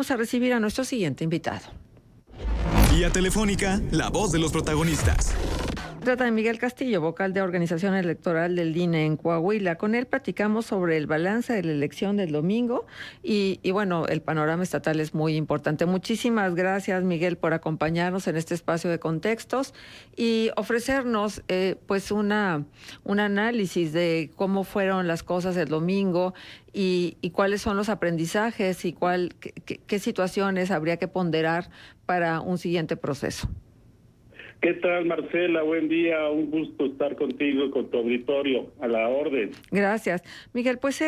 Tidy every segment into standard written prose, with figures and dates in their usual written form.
Vamos a recibir a nuestro siguiente invitado. Vía telefónica, la voz de los protagonistas. Trata de Miguel Castillo, vocal de organización electoral del INE en Coahuila. Con él platicamos sobre el balance de la elección del domingo y bueno, el panorama estatal es muy importante. Muchísimas gracias, Miguel, por acompañarnos en este espacio de contextos y ofrecernos pues un análisis de cómo fueron las cosas el domingo y cuáles son los aprendizajes y qué situaciones habría que ponderar para un siguiente proceso. ¿Qué tal, Marcela? Buen día, un gusto estar contigo y con tu auditorio, a la orden. Gracias. Miguel, pues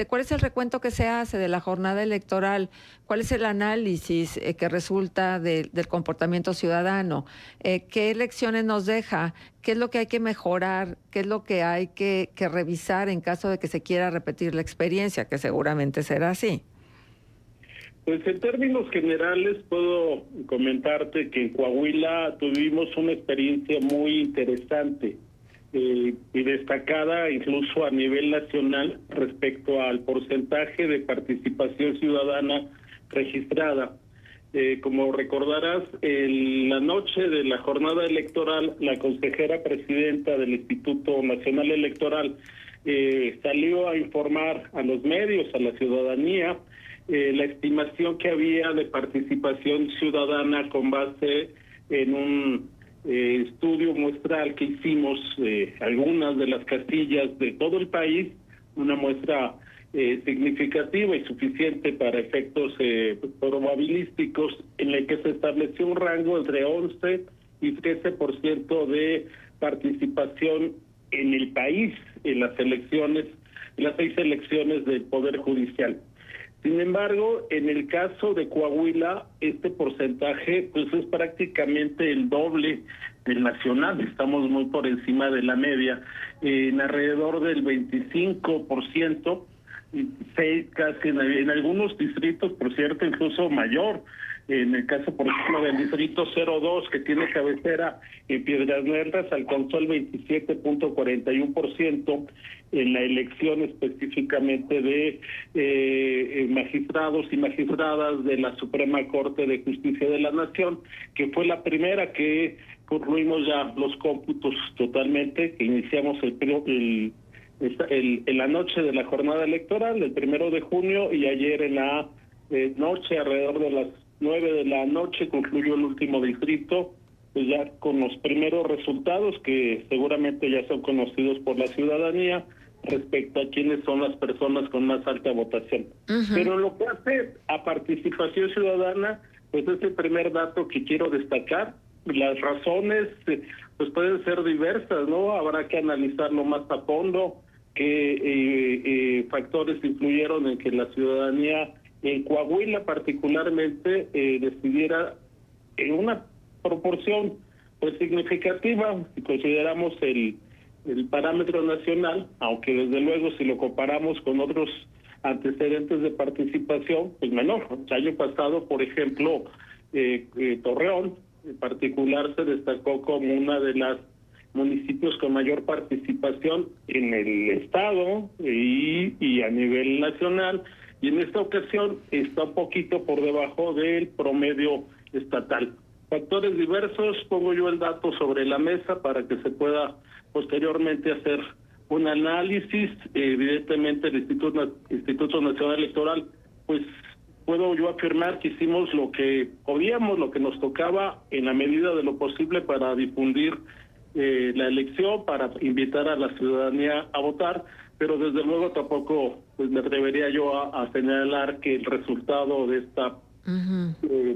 ¿cuál es el recuento que se hace de la jornada electoral? ¿Cuál es el análisis que resulta del comportamiento ciudadano? ¿Qué lecciones nos deja? ¿Qué es lo que hay que mejorar? ¿Qué es lo que hay que revisar en caso de que se quiera repetir la experiencia, que seguramente será así? Pues en términos generales puedo comentarte que en Coahuila tuvimos una experiencia muy interesante y destacada incluso a nivel nacional respecto al porcentaje de participación ciudadana registrada. Como recordarás, en la noche de la jornada electoral, la consejera presidenta del Instituto Nacional Electoral salió a informar a los medios, a la ciudadanía, la estimación que había de participación ciudadana con base en un estudio muestral que hicimos algunas de las casillas de todo el país, una muestra significativa y suficiente para efectos probabilísticos, en el que se estableció un rango entre 11 y 13% de participación en el país en las elecciones, en las 6 elecciones del Poder Judicial. Sin embargo, en el caso de Coahuila, este porcentaje pues es prácticamente el doble del nacional. Estamos muy por encima de la media, en alrededor del 25%, casi en algunos distritos, por cierto, incluso mayor. En el caso, por ejemplo, del distrito 02, que tiene cabecera en Piedras Negras, alcanzó el 27.41% en la elección específicamente de magistrados y magistradas de la Suprema Corte de Justicia de la Nación, que fue la primera que concluimos ya los cómputos totalmente, que iniciamos en la noche de la jornada electoral, el 1 de junio, y ayer en la noche, alrededor de las 9 de la noche, concluyó el último distrito, pues ya con los primeros resultados que seguramente ya son conocidos por la ciudadanía respecto a quiénes son las personas con más alta votación. Pero lo que hace a participación ciudadana, pues es el primer dato que quiero destacar. Las razones pues pueden ser diversas, ¿no? Habrá que analizarlo más a fondo, qué factores influyeron en que la ciudadanía en Coahuila particularmente decidiera en una proporción pues significativa, si consideramos el parámetro nacional, aunque desde luego si lo comparamos con otros antecedentes de participación, pues menor. El año pasado, por ejemplo, Torreón en particular se destacó como una de las municipios con mayor participación en el estado y a nivel nacional, y en esta ocasión está un poquito por debajo del promedio estatal. Factores diversos, pongo yo el dato sobre la mesa para que se pueda posteriormente hacer un análisis. Evidentemente el Instituto Nacional Electoral, pues puedo yo afirmar que hicimos lo que podíamos, lo que nos tocaba en la medida de lo posible para difundir la elección, para invitar a la ciudadanía a votar, pero desde luego tampoco pues me atrevería yo a señalar que el resultado de esta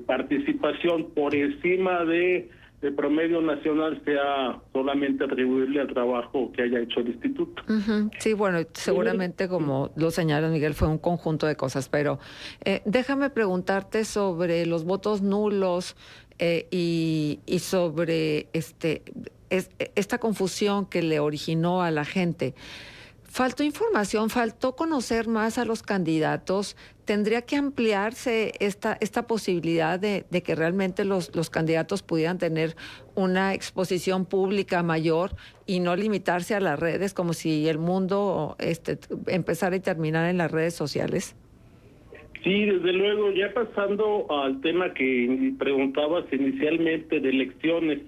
participación por encima del promedio nacional sea solamente atribuible al trabajo que haya hecho el instituto. Sí, bueno, seguramente como lo señala Miguel fue un conjunto de cosas, pero déjame preguntarte sobre los votos nulos y sobre esta confusión que le originó a la gente. Faltó información, faltó conocer más a los candidatos. ¿Tendría que ampliarse esta posibilidad de que realmente los candidatos pudieran tener una exposición pública mayor y no limitarse a las redes, como si el mundo empezara y terminara en las redes sociales? Sí, desde luego, ya pasando al tema que preguntabas inicialmente de elecciones,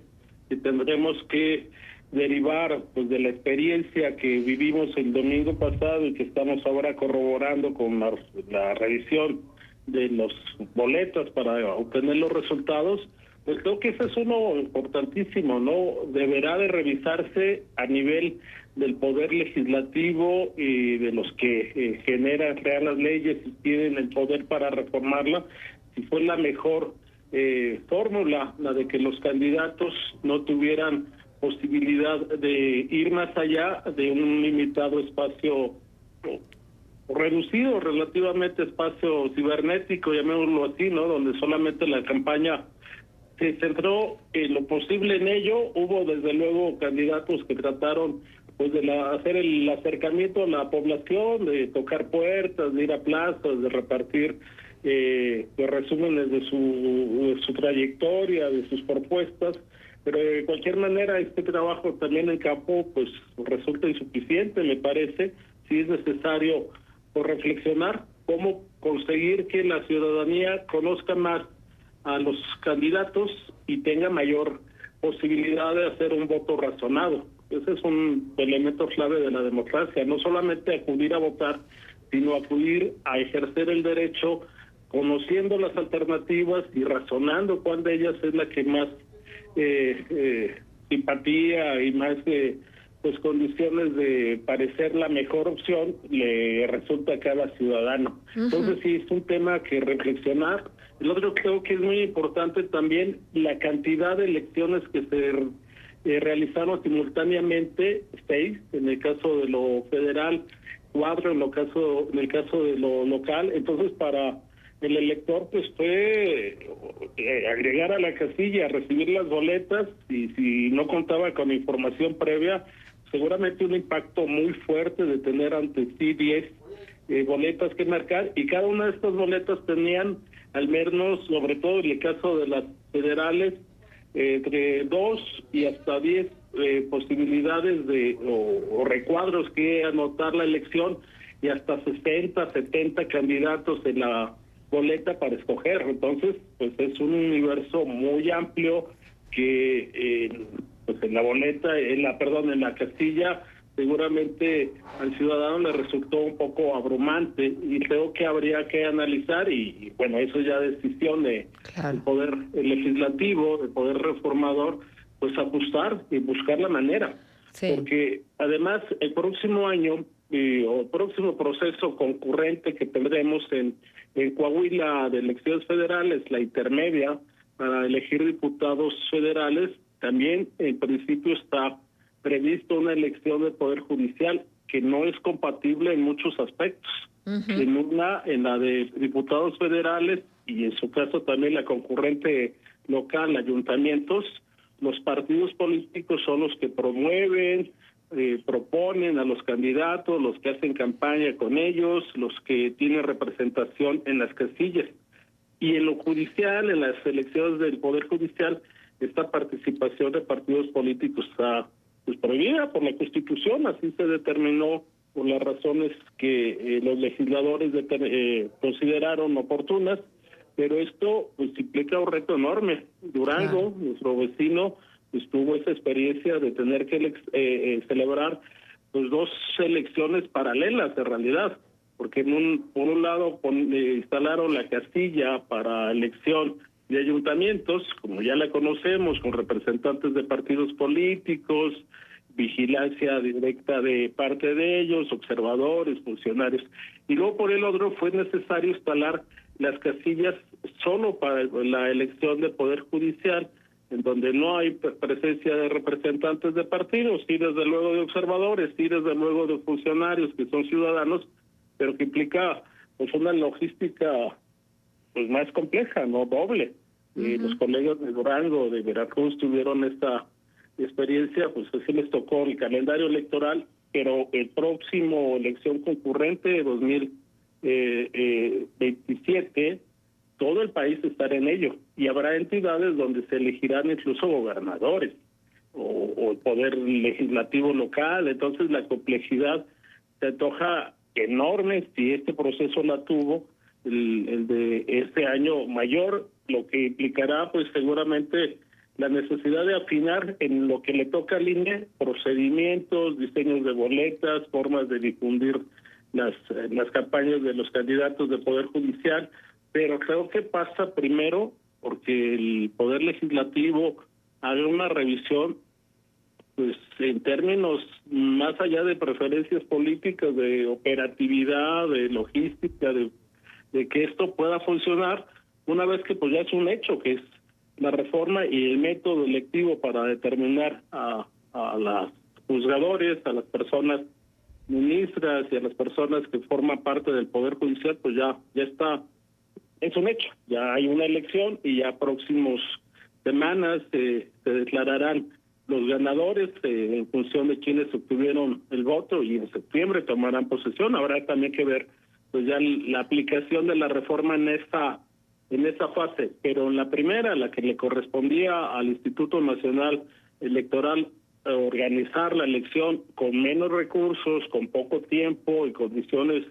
que tendremos que derivar pues de la experiencia que vivimos el domingo pasado y que estamos ahora corroborando con la revisión de los boletas para obtener los resultados, pues creo que ese es uno importantísimo, ¿no? Deberá de revisarse a nivel del poder legislativo y de los que crean las leyes y tienen el poder para reformarla, si fue la mejor fórmula, la de que los candidatos no tuvieran posibilidad de ir más allá de un limitado espacio reducido, relativamente espacio cibernético, llamémoslo así, ¿no? Donde solamente la campaña se centró en lo posible en ello. Hubo desde luego candidatos que trataron pues de hacer el acercamiento a la población, de tocar puertas, de ir a plazas, de repartir los resúmenes de su trayectoria, de sus propuestas, pero de cualquier manera este trabajo también en campo pues resulta insuficiente, me parece. Sí es necesario pues, reflexionar cómo conseguir que la ciudadanía conozca más a los candidatos y tenga mayor posibilidad de hacer un voto razonado. Ese es un elemento clave de la democracia, no solamente acudir a votar, sino acudir a ejercer el derecho conociendo las alternativas y razonando cuál de ellas es la que más simpatía y más pues condiciones de parecer la mejor opción le resulta a cada ciudadano. Entonces sí, es un tema que reflexionar. El otro creo que es muy importante también la cantidad de elecciones que se realizaron simultáneamente, 6, en el caso de lo federal, 4 en el caso de lo local. Entonces para el elector pues fue agregar a la casilla, recibir las boletas, y si no contaba con información previa, seguramente un impacto muy fuerte de tener ante sí 10 boletas que marcar, y cada una de estas boletas tenían al menos, sobre todo en el caso de las federales, entre 2 y hasta 10 posibilidades o recuadros que anotar la elección, y hasta 60, 70 candidatos en la boleta para escoger. Entonces, pues es un universo muy amplio que pues en la boleta, en la casilla, seguramente al ciudadano le resultó un poco abrumante, y creo que habría que analizar, y bueno, eso ya es decisión del poder legislativo, del poder reformador, pues ajustar y buscar la manera. Sí. Porque además el próximo año o el próximo proceso concurrente que tendremos en Coahuila de elecciones federales, la intermedia, para elegir diputados federales, también en principio está previsto una elección del Poder Judicial que no es compatible en muchos aspectos. En la de diputados federales, y en su caso también la concurrente local, ayuntamientos, los partidos políticos son los que promueven, proponen a los candidatos, los que hacen campaña con ellos, los que tienen representación en las casillas. Y en lo judicial, en las elecciones del Poder Judicial, esta participación de partidos políticos está pues prohibida por la Constitución, así se determinó por las razones que los legisladores consideraron oportunas, pero esto pues implica un reto enorme. Durango, nuestro vecino, pues tuvo esa experiencia de tener que celebrar pues 2 elecciones paralelas en realidad, porque por un lado instalaron la casilla para elección de ayuntamientos, como ya la conocemos, con representantes de partidos políticos, vigilancia directa de parte de ellos, observadores, funcionarios. Y luego por el otro fue necesario instalar las casillas solo para la elección del Poder Judicial, en donde no hay presencia de representantes de partidos, sí desde luego de observadores, sí desde luego de funcionarios que son ciudadanos, pero que implica pues una logística pues más compleja, no doble. Los colegas de Durango, de Veracruz tuvieron esta experiencia, pues así les tocó el calendario electoral, pero el próximo elección concurrente de 2027, todo el país estará en ello, y habrá entidades donde se elegirán incluso gobernadores o el poder legislativo local. Entonces la complejidad se antoja enorme si este proceso la tuvo, el de este año mayor, lo que implicará pues seguramente la necesidad de afinar en lo que le toca al INE, procedimientos, diseños de boletas, formas de difundir las campañas de los candidatos de Poder Judicial, pero creo que pasa primero porque el Poder Legislativo haga una revisión pues en términos más allá de preferencias políticas, de operatividad, de logística, de que esto pueda funcionar, una vez que pues ya es un hecho, que es la reforma y el método electivo para determinar a los juzgadores, a las personas ministras y a las personas que forman parte del Poder Judicial, pues ya está, es un hecho, ya hay una elección y ya próximos semanas se declararán los ganadores en función de quienes obtuvieron el voto y en septiembre tomarán posesión. Habrá también que ver pues ya la aplicación de la reforma en esa fase, pero en la primera, la que le correspondía al Instituto Nacional Electoral organizar la elección con menos recursos, con poco tiempo y condiciones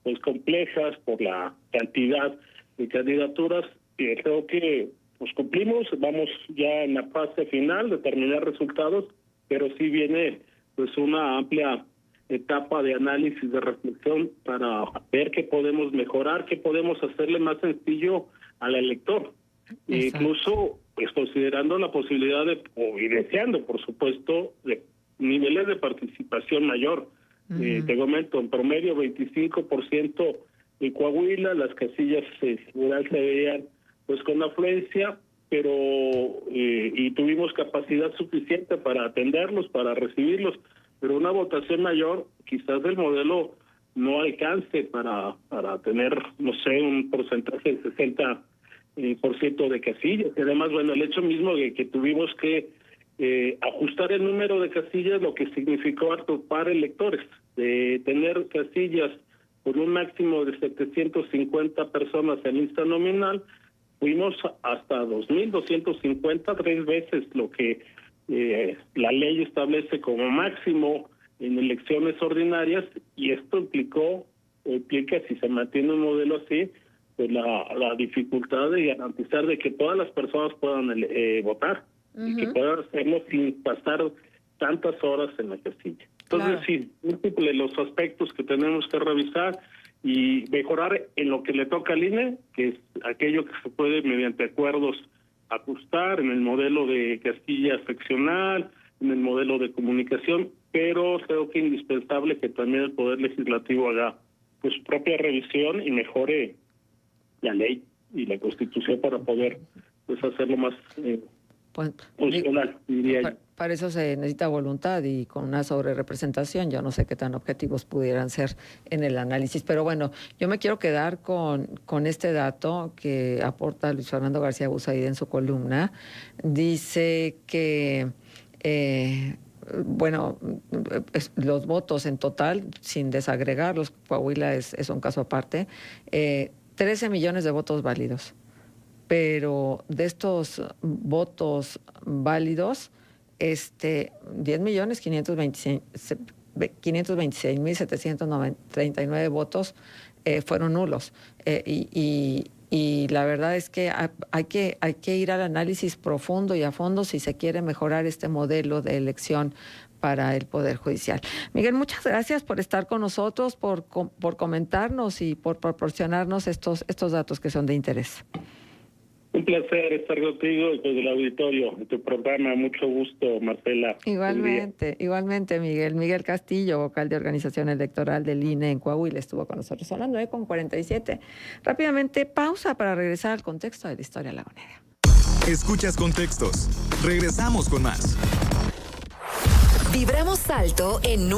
pues complejas por la cantidad de candidaturas, creo que pues cumplimos, vamos ya en la fase final de terminar resultados, pero sí viene pues una amplia etapa de análisis, de reflexión para ver qué podemos mejorar, qué podemos hacerle más sencillo al elector. Incluso pues considerando la posibilidad y deseando, por supuesto, de niveles de participación mayor. Te comento, en promedio 25% en Coahuila, las casillas se veían pues con afluencia, pero y tuvimos capacidad suficiente para atenderlos, para recibirlos, pero una votación mayor, quizás el modelo no alcance para tener, no sé, un porcentaje de 60% de casillas. Y además, bueno, el hecho mismo de que tuvimos que ajustar el número de casillas, lo que significó atopar electores, de tener casillas por un máximo de 750 personas en lista nominal, fuimos hasta 2.250, 3 veces lo que la ley establece como máximo en elecciones ordinarias, y esto implica, si se mantiene un modelo así, pues la dificultad de garantizar de que todas las personas puedan votar y que puedan hacerlo sin pasar tantas horas en la casilla. Entonces, sí, múltiples los aspectos que tenemos que revisar y mejorar en lo que le toca al INE, que es aquello que se puede mediante acuerdos ajustar en el modelo de casilla seccional, en el modelo de comunicación, pero creo que es indispensable que también el Poder Legislativo haga pues su propia revisión y mejore la ley y la Constitución para poder pues hacerlo más funcional, diría yo. Para eso se necesita voluntad y con una sobrerepresentación. Yo no sé qué tan objetivos pudieran ser en el análisis, pero bueno, yo me quiero quedar con este dato que aporta Luis Fernando García Busaide en su columna. Dice que los votos en total, sin desagregarlos, Coahuila es un caso aparte, 13 millones de votos válidos. Pero de estos votos válidos, 10.526.739 votos fueron nulos. Y la verdad es que hay que ir al análisis profundo y a fondo si se quiere mejorar este modelo de elección para el Poder Judicial. Miguel, muchas gracias por estar con nosotros, por comentarnos y por proporcionarnos estos datos que son de interés. Un placer estar contigo y con el auditorio en tu programa. Mucho gusto, Marcela. Igualmente, Miguel. Miguel Castillo, vocal de organización electoral del INE en Coahuila, estuvo con nosotros. Son las 9:47. Rápidamente, pausa para regresar al contexto de la historia lagunera. Escuchas Contextos. Regresamos con más. Vibramos alto en